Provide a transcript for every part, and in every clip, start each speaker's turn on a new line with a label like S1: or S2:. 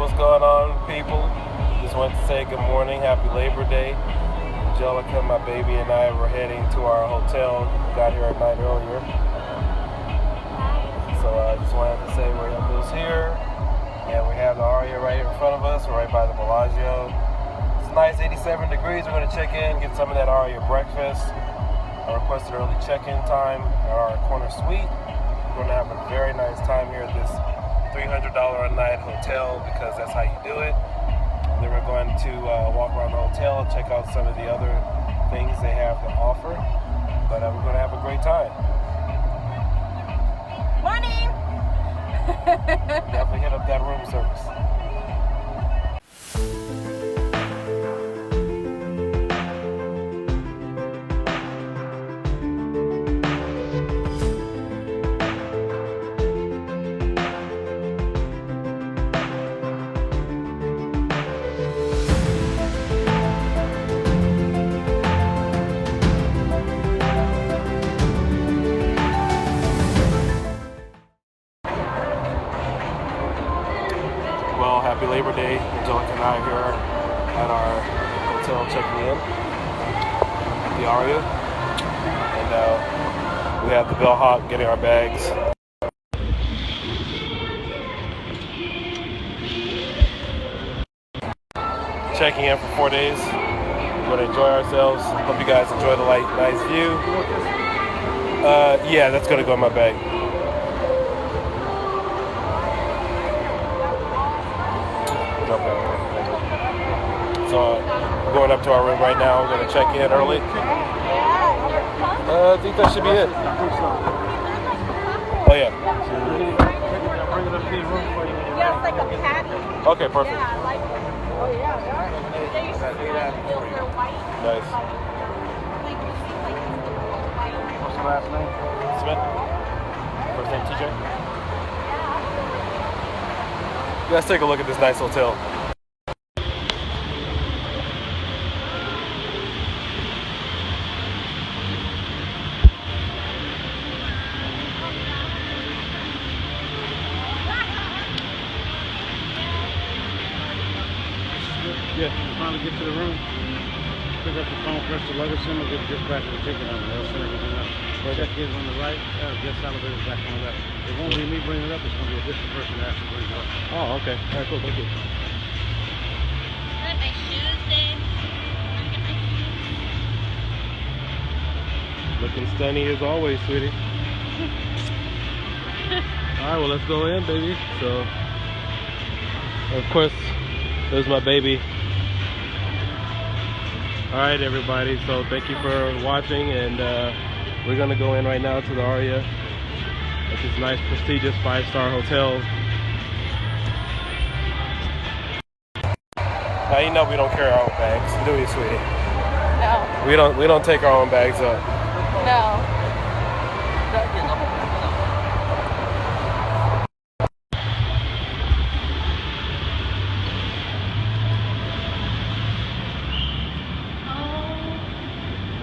S1: what's going on, people? Just wanted to say good morning, happy Labor Day. Angelica, my baby, and I were heading to our hotel. Got here at night earlier. So I just wanted to say we're almost here. And we have the Aria right here in front of us. We're right by the Bellagio. It's nice, 87 degrees. We're going to check in, get some of that Aria breakfast. I requested early check-in time at our corner suite. We're going to have a very nice time here at this $300 a night hotel because that's how you do it. Then we're going to walk around the hotel, check out some of the other things they have to offer. But we're going to have a great time.
S2: Morning!
S1: Definitely hit up that room service. Well, happy Labor Day. Angelica and I are here at our hotel checking in at the Aria. And we have the bellhop getting our bags. Checking in for 4 days. We're going to enjoy ourselves. Hope you guys enjoy the nice view. Yeah, that's going to go in my bag. So we're going up to our room right now. We're going to check in early. I think that should be it. Oh yeah.
S2: Yeah, it's like a patty.
S1: Okay, perfect.
S2: Yeah, I like it. Oh yeah, they used to they're white.
S1: Nice.
S3: What's your last name?
S1: Smith. First name TJ. Let's take a look at this nice hotel.
S3: Yeah, you finally get to the room. Pick up the phone, press the luggage symbol, get dispatch the ticket on it. They'll send everything up. Check is on the right, guest elevator is back on the left. It won't be me bringing it up, it's going to be a different person that has to bring it up.
S1: Oh, okay. All right, cool. Thank you.
S2: Let my shoes in.
S1: Looking stunning as always, sweetie. All right, well, let's go in, baby. So, of course, there's my baby. All right, everybody. So thank you for watching, and we're gonna go in right now to the Aria at this nice, prestigious 5-star hotel. Now you know we don't carry our own bags, do we, sweetie?
S2: No.
S1: We don't take our own bags up.
S2: No.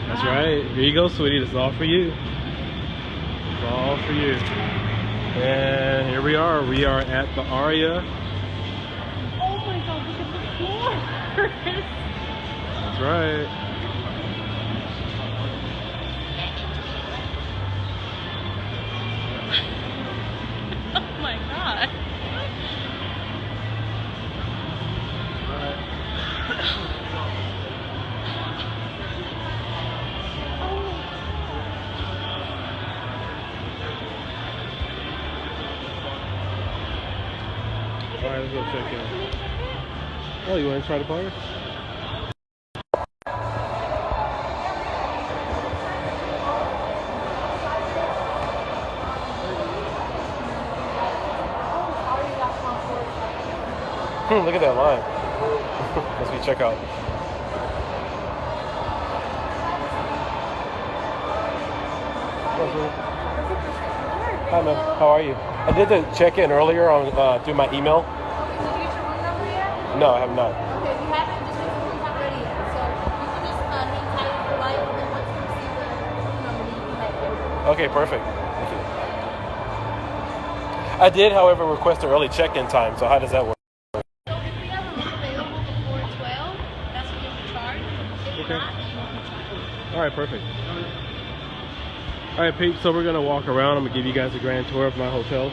S1: That's right. Here you go, sweetie. This is all for you. It's all for you. And here we are. We are at the Aria.
S2: Oh my god, look at the floor.
S1: That's right.
S2: Oh my god.
S1: All right, let's go check in. Oh, you want to try the bar? Look at that line. Let's be check out. Hi, ma'am. How are you? I did the check-in earlier on through my email.
S2: Did you get your room number yet?
S1: No, I have not.
S2: Okay, if you haven't, just make sure it's not ready yet. So you can just hang tight for life, and then once you receive the room number, you can head there.
S1: Okay, perfect. Thank you. I did, however, request an early check-in time. So how does that work?
S2: So
S1: All right, perfect. All right, peeps, so we're gonna walk around. I'm gonna give you guys a grand tour of my hotel.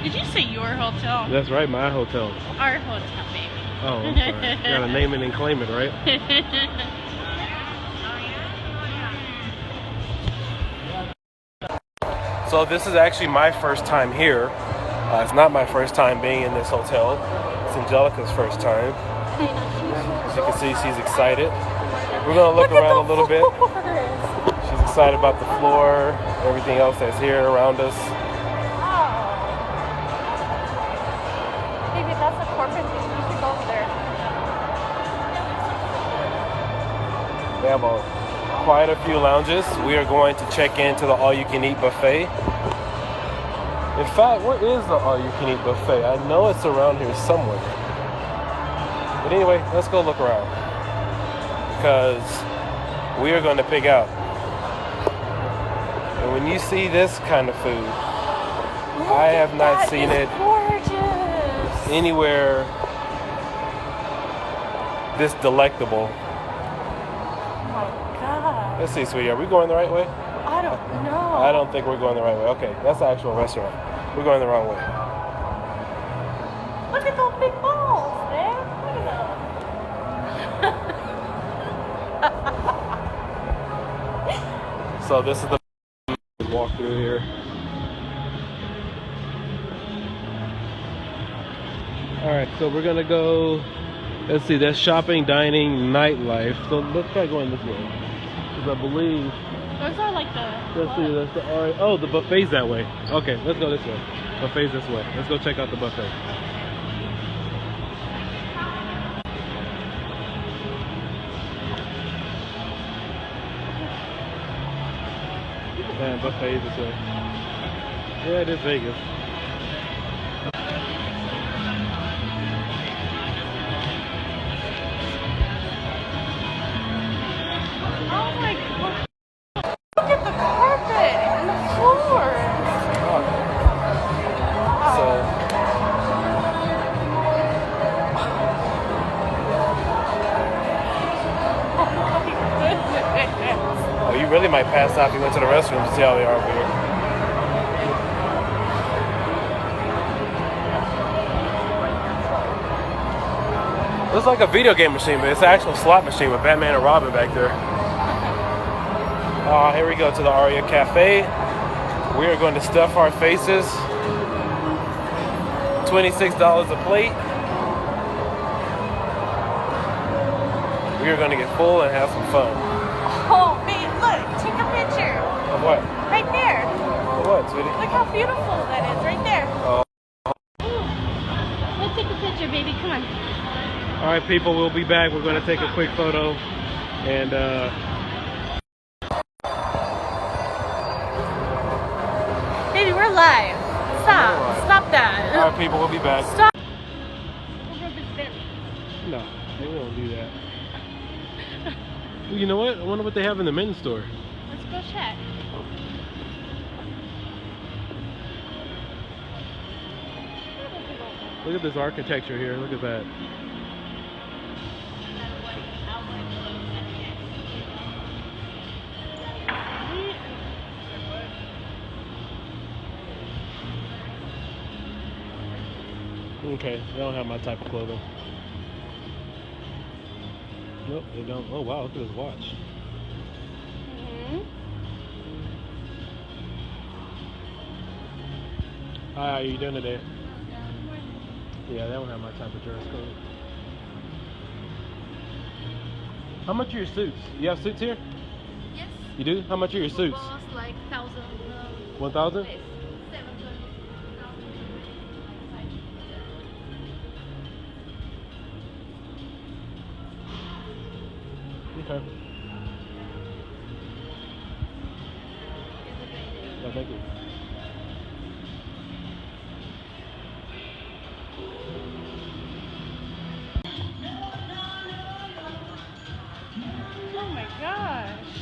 S2: Did you say your hotel?
S1: That's right, my hotel.
S2: Our hotel, baby.
S1: Oh, I'm sorry. You gotta name it and claim it, right? So this is actually my first time here. It's not my first time being in this hotel. It's Angelica's first time. As you can see, she's excited. We're gonna look around a little bit. She's excited about the floor, everything else that's here around us.
S2: Maybe that's a corporate thing. You should go over there.
S1: They have quite a few lounges. We are going to check into the all-you-can-eat buffet. In fact, where is the all-you-can-eat buffet? I know it's around here somewhere. But anyway, let's go look around. Because we are going to pick out. And when you see this kind of food, I have not seen it anywhere this delectable.
S2: Oh my God.
S1: Let's see, sweetie, are we going the right way?
S2: I don't know.
S1: I don't think we're going the right way. Okay, that's the actual restaurant. We're going the wrong way.
S2: Look at those big balls, man. Look at them.
S1: So this is the walk through here. All right, so we're gonna go. Let's see, that's shopping, dining, nightlife. So let's try going this way, because I believe.
S2: Those are like the.
S1: Let's see, that's the Aria. Oh, the buffet's that way. Okay, let's go this way. Buffet's this way. Let's go check out the buffet. Man, buffet this way. Yeah, it is Vegas.
S2: Oh my God. Look at the carpet and the floors.
S1: So, oh, you really might pass out if you went to the restroom to see how they are over here. Looks like a video game machine, but it's an actual slot machine with Batman and Robin back there. Here we go to the Aria Cafe. We are going to stuff our faces. $26 a plate. We are going to get full and have some fun.
S2: Oh, babe, look. Take a picture.
S1: Of what?
S2: Right there.
S1: Of what, sweetie?
S2: Look how beautiful that is. Right there.
S1: Oh.
S2: Let's take a picture, baby. Come on.
S1: All right, people, we'll be back. We're going to take a quick photo. And,
S2: Baby, we're live. Stop. Stop that.
S1: all right, people, we'll be back.
S2: Stop.
S1: No, they won't do that. Well, you know what? I wonder what they have in the men's store.
S2: Let's go check.
S1: Look at this architecture here. Look at that. Okay, they don't have my type of clothing. Nope, they don't. Oh wow, look at his watch. Hi, how are you doing today? Yeah, they don't have my type of dress code. How much are your suits? You have suits here?
S2: Yes.
S1: You do? How much are your suits?
S2: Cost like 1,000.
S1: 1,000?
S2: 700.
S1: Okay. No, thank you.
S2: Oh my gosh.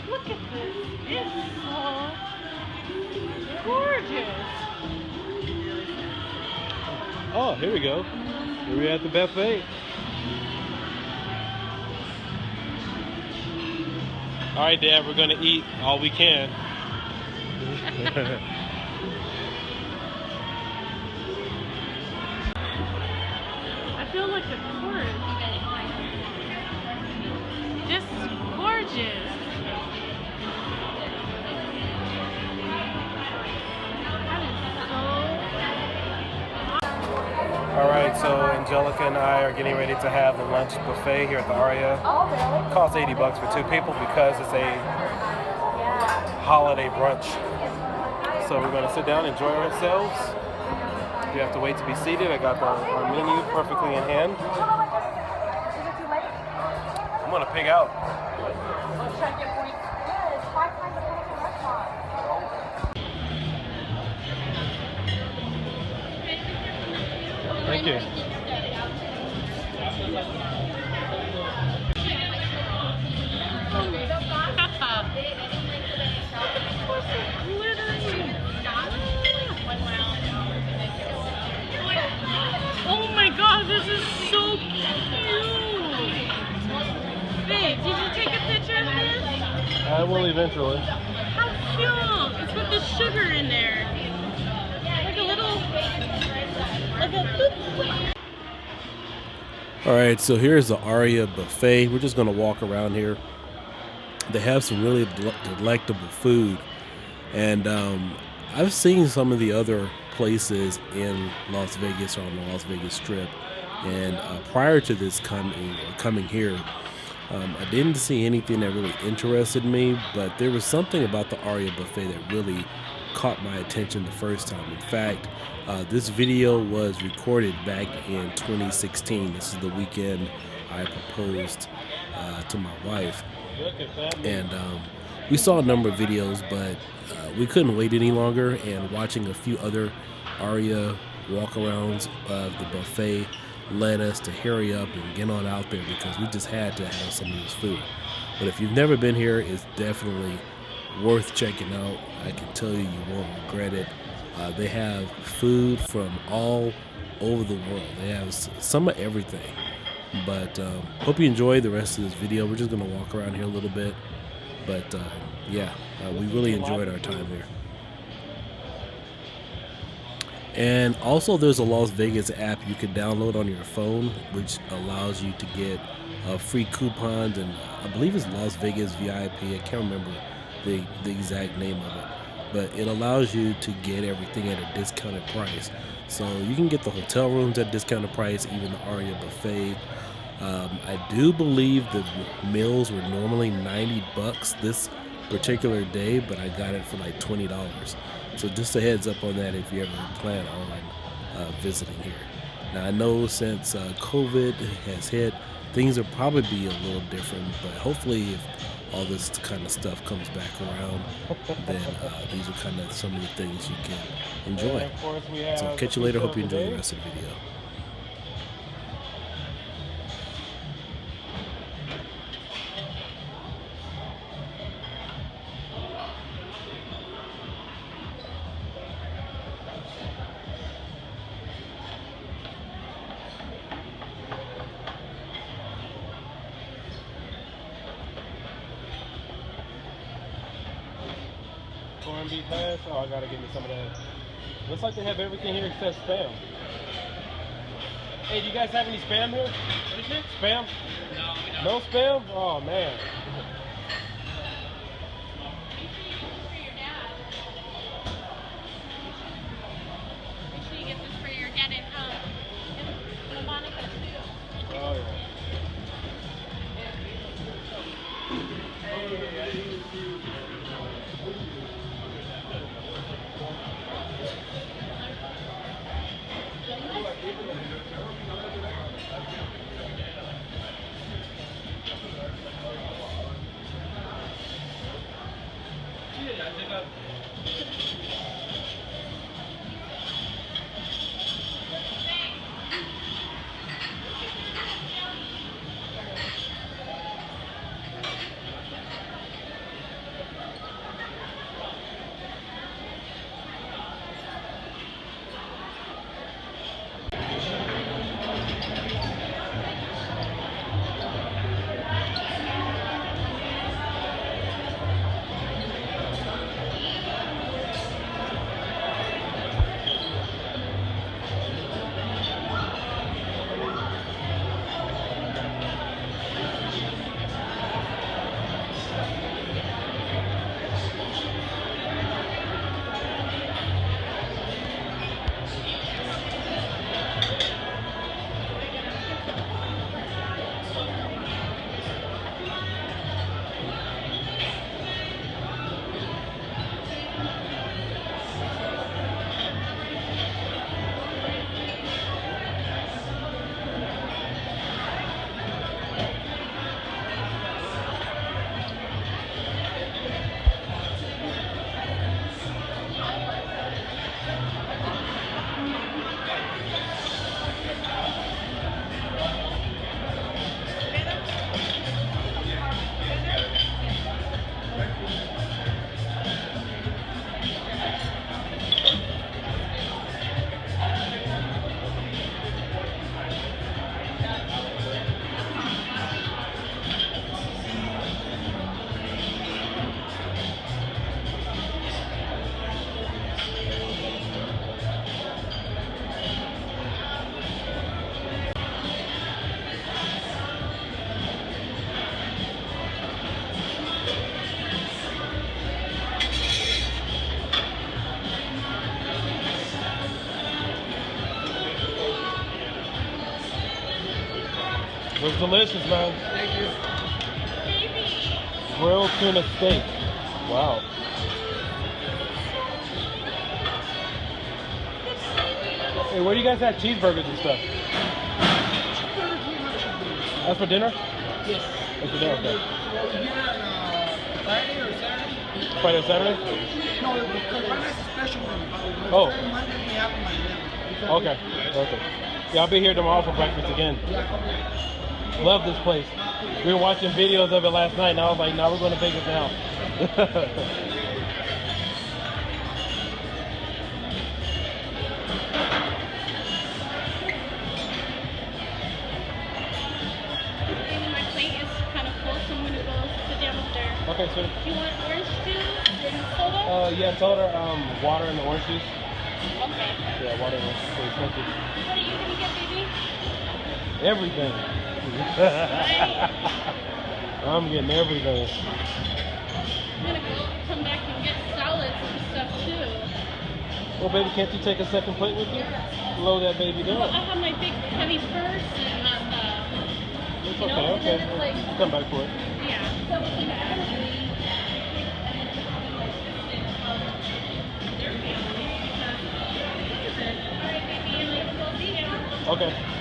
S2: Look at this. It's so gorgeous.
S1: Oh, here we go. Here we at the buffet. All right, Dad, we're gonna eat all we can.
S2: I feel like a tourist. This is gorgeous.
S1: All right, so Angelica and I are getting ready to have the lunch buffet here at the Aria.
S2: Oh, really?
S1: It costs $80 for 2 people because it's a
S2: Yeah.
S1: holiday brunch. So we're gonna sit down, enjoy ourselves. You have to wait to be seated. I got our menu perfectly in hand. I'm gonna pig out. Thank you.
S2: Oh my god, this is so cute! Babe, did you take a picture of this?
S1: I will eventually.
S2: How cute! It's with the sugar in there. Like a little, like a boop.
S1: All right, so here's the Aria buffet. We're just gonna walk around here. They have some really delectable food, and I've seen some of the other places in Las Vegas or on the Las Vegas Strip, and prior to this coming here, I didn't see anything that really interested me, but there was something about the Aria buffet that really caught my attention the first time. In fact, this video was recorded back in 2016. This is the weekend I proposed to my wife, and we saw a number of videos, but we couldn't wait any longer, and watching a few other Aria walk-arounds of the buffet led us to hurry up and get on out there because we just had to have some of this food. But if you've never been here, it's definitely worth checking out. I can tell you, you won't regret it. They have food from all over the world. They have some of everything. But hope you enjoy the rest of this video. We're just gonna walk around here a little bit. But yeah, we really enjoyed our time here. And also there's a Las Vegas app you can download on your phone, which allows you to get free coupons, and I believe it's Las Vegas VIP. I can't remember the exact name of it, but it allows you to get everything at a discounted price. So you can get the hotel rooms at a discounted price, even the Aria buffet. I do believe the meals were normally $90 this particular day, but I got it for like $20. So just a heads up on that if you ever plan on visiting here. Now I know since COVID has hit, things will probably be a little different, but hopefully if all this kind of stuff comes back around, then these are kind of some of the things you can enjoy. So catch you later. Hope you enjoy the rest of the video. Corned beef hash. Oh, I gotta give me some of that. Looks like they have everything here except Spam. Hey, do you guys have any Spam here? What is it? Spam? No, we don't. No Spam? Oh, man.
S2: Make sure you get this for your dad and Monica too.
S1: Oh, yeah. Looks delicious, man.
S3: Thank you.
S1: Grilled tuna steak. Wow. Hey, where do you guys have cheeseburgers and stuff? That's for dinner?
S3: Yes.
S1: That's for dinner, okay.
S3: Friday or Saturday?
S1: Friday or Saturday?
S3: No, Friday's a special one.
S1: Oh.
S3: Monday we have them at 11.
S1: Okay. Okay. Yeah, I'll be here tomorrow for breakfast again. Love this place. We were watching videos of it last night, and I was like, no, we're going to Vegas now.
S2: Maybe my plate is kind of full, so I'm gonna go sit down over there.
S1: Okay, sir.
S2: Do you want orange juice and soda?
S1: Yeah, tell her water and the orange juice.
S2: Okay.
S1: Yeah, water and orange juice. Thank you.
S2: What are you gonna get, baby?
S1: Everything. I'm getting everything.
S2: I'm gonna go come back and get salads and stuff too.
S1: Well, baby, can't you take a second plate with you? Load that baby
S2: Well,
S1: down.
S2: I have my big heavy purse and not
S1: It's
S2: you
S1: okay,
S2: know,
S1: okay.
S2: and then it's like,
S1: Come back for it.
S2: yeah. So it's like, I don't really. Alright, baby, and like, we'll see you.
S1: Okay.